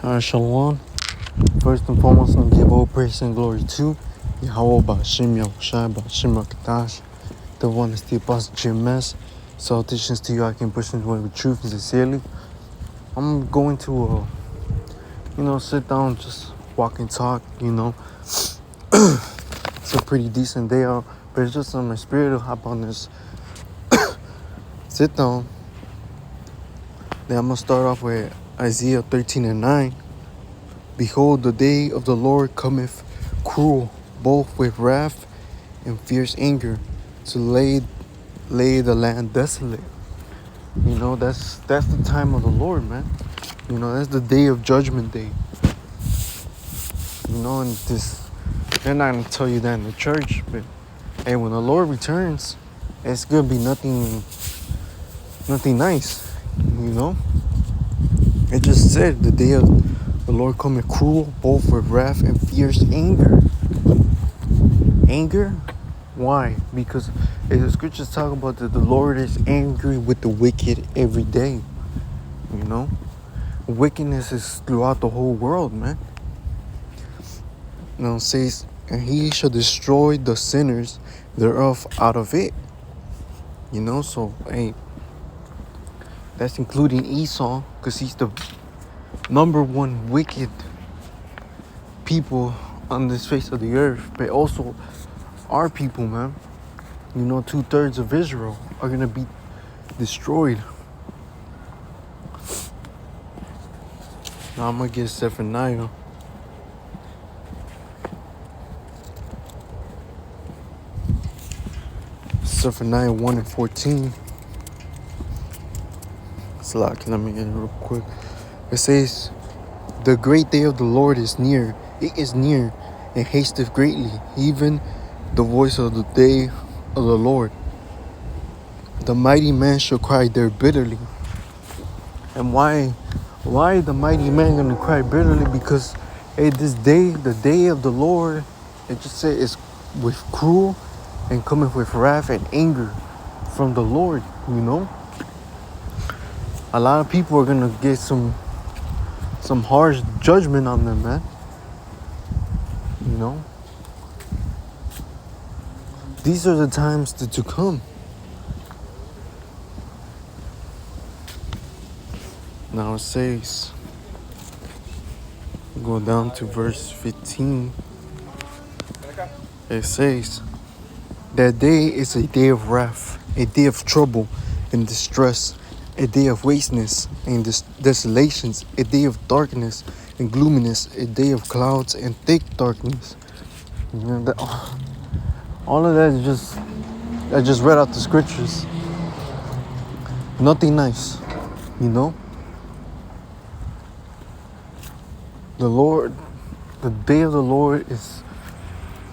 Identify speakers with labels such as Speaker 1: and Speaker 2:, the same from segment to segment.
Speaker 1: Shalom. First and foremost, I'm give all praise and glory to Yahweh Ba'Shem Yahushai Ba'Shem Rakadash, the one that's the apostle GMS. Salutations to you, I can push into with truth and sincerely. I'm going to, sit down, just walk and talk, It's a pretty decent day out, but it's just on my spirit to hop on this sit down. Then I'm going to start off with Isaiah 13:9. Behold, the day of the Lord cometh cruel, both with wrath and fierce anger, to lay the land desolate. That's the time of the Lord, man. That's the day of Judgment Day. And they're not gonna tell you that in the church, but hey, when the Lord returns, it's gonna be nothing nice. It just said the day of the Lord cometh cruel, both with wrath and fierce anger. Anger? Why? Because the scriptures talk about that the Lord is angry with the wicked every day. Wickedness is throughout the whole world, man. It says, and he shall destroy the sinners thereof out of it. So, hey, that's including Esau, because he's the number one wicked people on this face of the earth, but also our people, man. 2/3 of Israel are gonna be destroyed. Now I'm gonna get Zephaniah. Zephaniah 1:14. It's a lot. Let me get it real quick. It says, the great day of the Lord is near. It is near and hasteth greatly, even the voice of the day of the Lord. The mighty man shall cry there bitterly. And why the mighty man gonna cry bitterly? Because this day, the day of the Lord, it just said it's with cruel and coming with wrath and anger from the Lord. A lot of people are gonna get some harsh judgment on them, man. These are the times to come. Now it says, go down to verse 15. It says, that day is a day of wrath, a day of trouble and distress, a day of wasteness and desolations, a day of darkness and gloominess, a day of clouds and thick darkness. All of that is I just read out the scriptures. Nothing nice, The Lord, the day of the Lord is,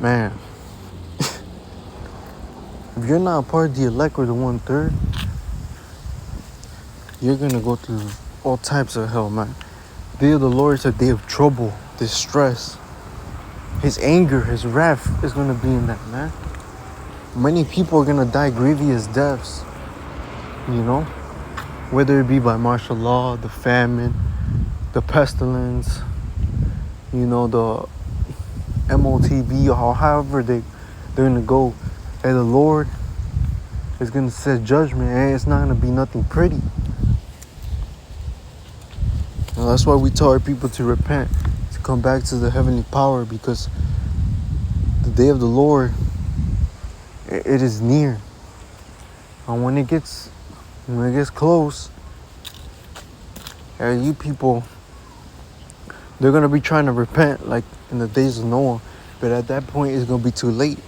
Speaker 1: man. If you're not a part of the elect or the 1/3, you're gonna go through all types of hell, man. The day of the Lord is a day of trouble, distress. His anger, his wrath is gonna be in that, man. Many people are gonna die grievous deaths, whether it be by martial law, the famine, the pestilence, the MOTV, or however they're gonna go. And the Lord is gonna set judgment, and it's not gonna be nothing pretty. And that's why we tell our people to repent, to come back to the heavenly power, because the day of the Lord, it is near. And when it gets close, you people, they're gonna be trying to repent like in the days of Noah, but at that point it's gonna be too late,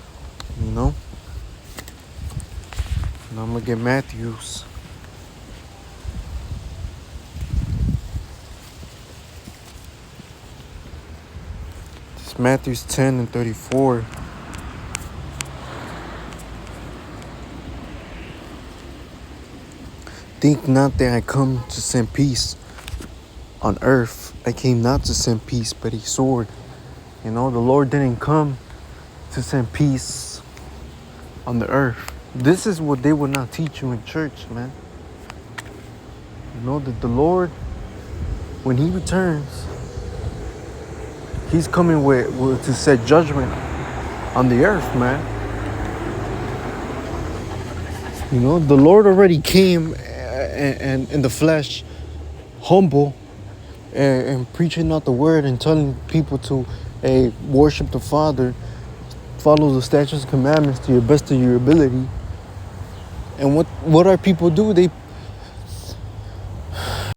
Speaker 1: And I'm gonna get Matthew's. It's Matthew's 10:34. Think not that I come to send peace on earth. I came not to send peace, but a sword. The Lord didn't come to send peace on the earth. This is what they will not teach you in church, man. That the Lord, when he returns, He's coming to set judgment on the earth, man. You know, the Lord already came and in the flesh, humble, and preaching out the word and telling people to worship the Father, follow the statutes and commandments to your best of your ability. And what our people do? They